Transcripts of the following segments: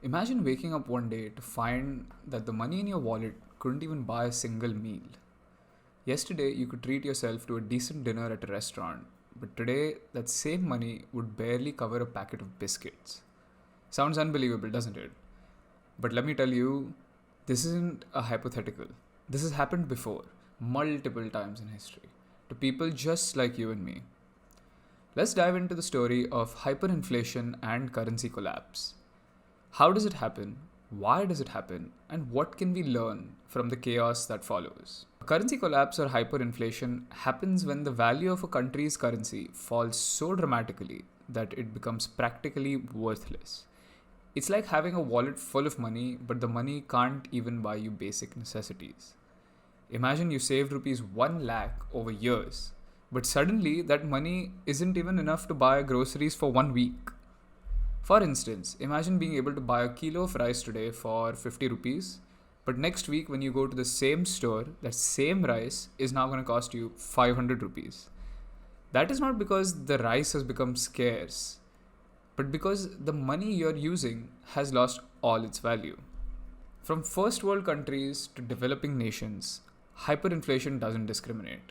Imagine waking up one day to find that the money in your wallet couldn't even buy a single meal. Yesterday, you could treat yourself to a decent dinner at a restaurant, but today, that same money would barely cover a packet of biscuits. Sounds unbelievable, doesn't it? But let me tell you, this isn't a hypothetical. This has happened before, multiple times in history, to people just like you and me. Let's dive into the story of hyperinflation and currency collapse. How does it happen? Why does it happen? And what can we learn from the chaos that follows? A currency collapse or hyperinflation happens when the value of a country's currency falls so dramatically that it becomes practically worthless. It's like having a wallet full of money, but the money can't even buy you basic necessities. Imagine you saved rupees 1 lakh over years, but suddenly that money isn't even enough to buy groceries for 1 week. For instance, imagine being able to buy a kilo of rice today for 50 rupees, but next week when you go to the same store, that same rice is now going to cost you 500 rupees. That is not because the rice has become scarce, but because the money you're using has lost all its value. From first world countries to developing nations, hyperinflation doesn't discriminate.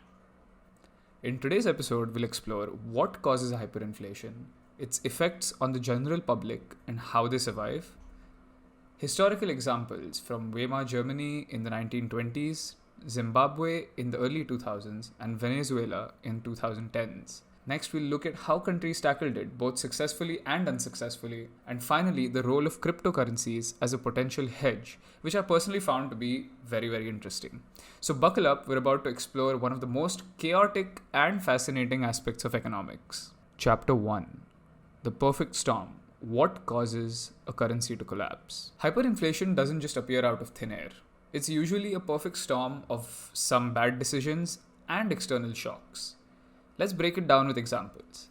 In today's episode, we'll explore what causes hyperinflation, its effects on the general public and how they survive, historical examples from Weimar Germany in the 1920s, Zimbabwe in the early 2000s, and Venezuela in 2010s. Next, we'll look at how countries tackled it, both successfully and unsuccessfully, and finally, the role of cryptocurrencies as a potential hedge, which I personally found to be very, very interesting. So buckle up, we're about to explore one of the most chaotic and fascinating aspects of economics. Chapter 1. The perfect storm. What causes a currency to collapse? Hyperinflation doesn't just appear out of thin air. It's usually a perfect storm of some bad decisions and external shocks. Let's break it down with examples.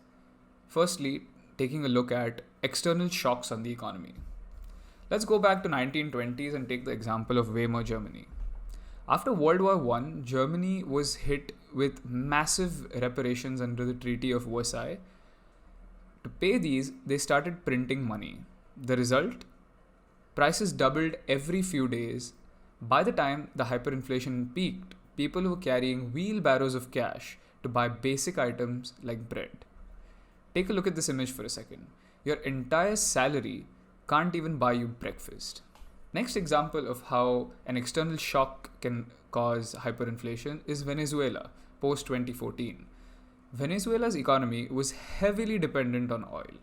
Firstly, taking a look at external shocks on the economy. Let's go back to 1920s and take the example of Weimar Germany. After World War I, Germany was hit with massive reparations under the Treaty of Versailles. To pay these, they started printing money. The result? Prices doubled every few days. By the time the hyperinflation peaked, people were carrying wheelbarrows of cash to buy basic items like bread. Take a look at this image for a second. Your entire salary can't even buy you breakfast. Next example of how an external shock can cause hyperinflation is Venezuela, post 2014. Venezuela's economy was heavily dependent on oil.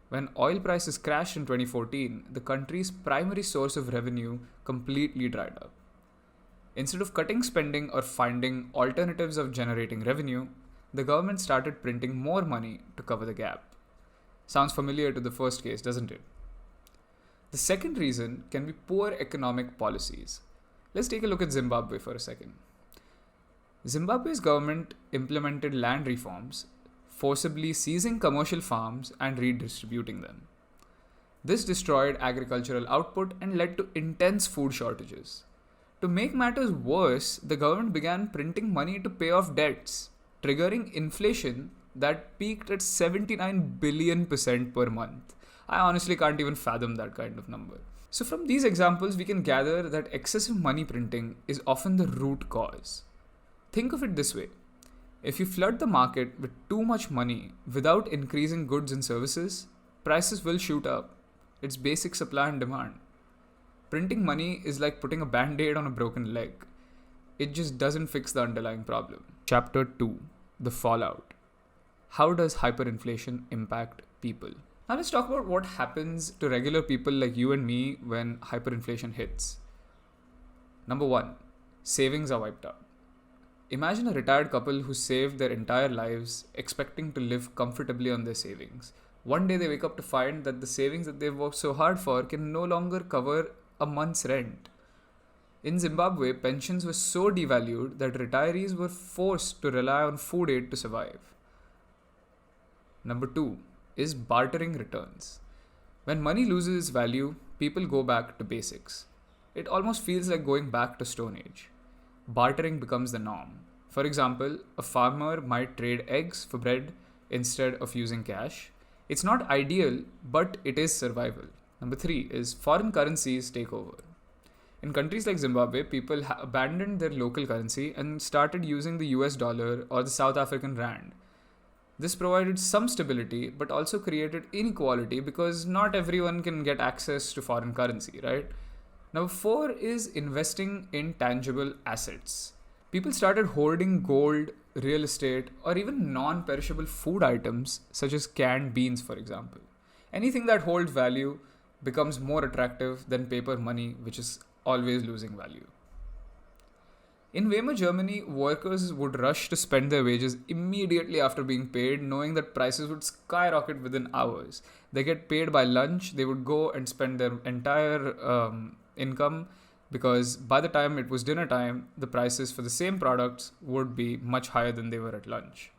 When oil prices crashed in 2014, the country's primary source of revenue completely dried up. Instead of cutting spending or finding alternatives of generating revenue, the government started printing more money to cover the gap. Sounds familiar to the first case, doesn't it? The second reason can be poor economic policies. Let's take a look at Zimbabwe for a second. Zimbabwe's government implemented land reforms, forcibly seizing commercial farms and redistributing them. This destroyed agricultural output and led to intense food shortages. To make matters worse, the government began printing money to pay off debts, triggering inflation that peaked at 79 billion% per month. I honestly can't even fathom that kind of number. So from these examples, we can gather that excessive money printing is often the root cause. Think of it this way. If you flood the market with too much money without increasing goods and services, prices will shoot up. It's basic supply and demand. Printing money is like putting a band-aid on a broken leg. It just doesn't fix the underlying problem. Chapter 2. The fallout. How does hyperinflation impact people? Now let's talk about what happens to regular people like you and me when hyperinflation hits. Number 1. Savings are wiped out. Imagine a retired couple who saved their entire lives expecting to live comfortably on their savings. One day they wake up to find that the savings that they've worked so hard for can no longer cover a month's rent. In Zimbabwe, pensions were so devalued that retirees were forced to rely on food aid to survive. Number 2 is bartering returns. When money loses its value, people go back to basics. It almost feels like going back to Stone Age. Bartering becomes the norm. For example, a farmer might trade eggs for bread instead of using cash. It's not ideal, but it is survival. Number 3 is foreign currencies take over. In countries like Zimbabwe, people abandoned their local currency and started using the US dollar or the South African rand. This provided some stability but also created inequality because not everyone can get access to foreign currency, right? Number 4 is investing in tangible assets. People started hoarding gold, real estate, or even non perishable food items such as canned beans, for example. Anything that holds value becomes more attractive than paper money, which is always losing value. In Weimar, Germany, workers would rush to spend their wages immediately after being paid, knowing that prices would skyrocket within hours. They get paid by lunch, they would go and spend their entire income because by the time it was dinner time, the prices for the same products would be much higher than they were at lunch.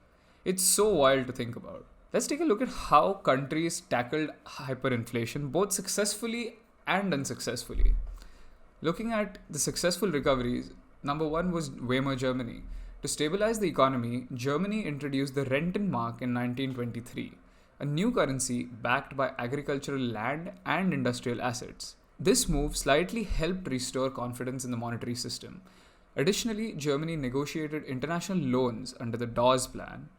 It's so wild to think about. Let's take a look at how countries tackled hyperinflation, both successfully and unsuccessfully. Looking at the successful recoveries, number 1 was Weimar, Germany. To stabilize the economy, Germany introduced the Rentenmark in 1923, a new currency backed by agricultural land and industrial assets. This move slightly helped restore confidence in the monetary system. Additionally, Germany negotiated international loans under the Dawes Plan,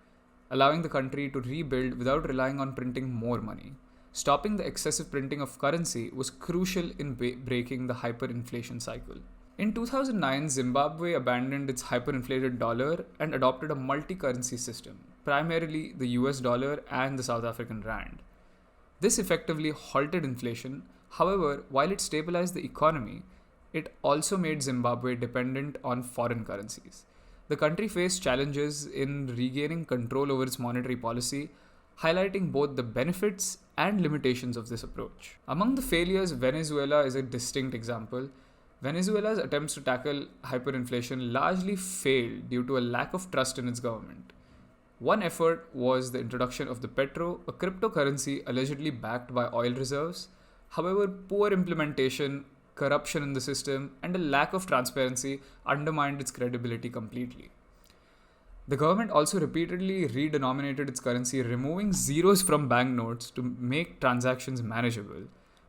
allowing the country to rebuild without relying on printing more money. Stopping the excessive printing of currency was crucial in breaking the hyperinflation cycle. In 2009, Zimbabwe abandoned its hyperinflated dollar and adopted a multi-currency system, primarily the US dollar and the South African rand. This effectively halted inflation. However, while it stabilized the economy, it also made Zimbabwe dependent on foreign currencies. The country faced challenges in regaining control over its monetary policy, highlighting both the benefits and limitations of this approach. Among the failures, Venezuela is a distinct example. Venezuela's attempts to tackle hyperinflation largely failed due to a lack of trust in its government. One effort was the introduction of the petro, a cryptocurrency allegedly backed by oil reserves. However, poor implementation, corruption in the system, and a lack of transparency undermined its credibility completely. The government also repeatedly redenominated its currency, removing zeros from banknotes to make transactions manageable.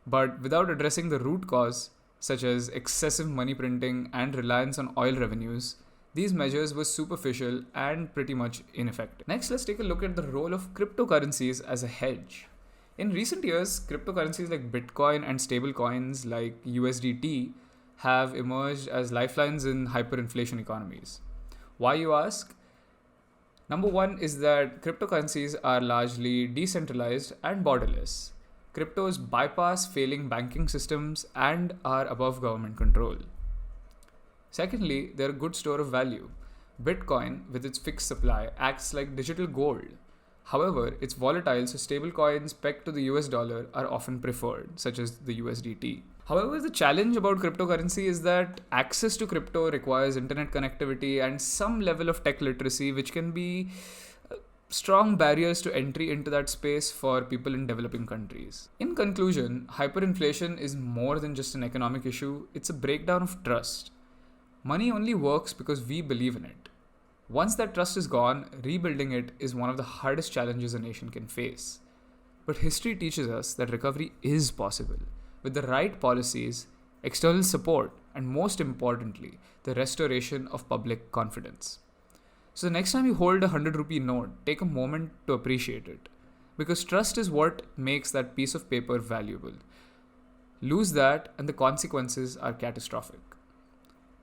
But without addressing the root cause, such as excessive money printing and reliance on oil revenues, these measures were superficial and pretty much ineffective. Next, let's take a look at the role of cryptocurrencies as a hedge. In recent years, cryptocurrencies like Bitcoin and stablecoins like USDT have emerged as lifelines in hyperinflation economies. Why, you ask? Number 1 is that cryptocurrencies are largely decentralized and borderless. Cryptos bypass failing banking systems and are above government control. Secondly, they're a good store of value. Bitcoin, with its fixed supply, acts like digital gold. However, it's volatile, so stablecoins pegged to the US dollar are often preferred, such as the USDT. However, the challenge about cryptocurrency is that access to crypto requires internet connectivity and some level of tech literacy, which can be strong barriers to entry into that space for people in developing countries. In conclusion, hyperinflation is more than just an economic issue, it's a breakdown of trust. Money only works because we believe in it. Once that trust is gone, rebuilding it is one of the hardest challenges a nation can face. But history teaches us that recovery is possible with the right policies, external support, and most importantly, the restoration of public confidence. So the next time you hold a 100 rupee note, take a moment to appreciate it. Because trust is what makes that piece of paper valuable. Lose that and the consequences are catastrophic.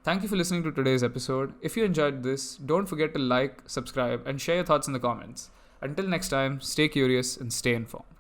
Thank you for listening to today's episode. If you enjoyed this, don't forget to like, subscribe, and share your thoughts in the comments. Until next time, stay curious and stay informed.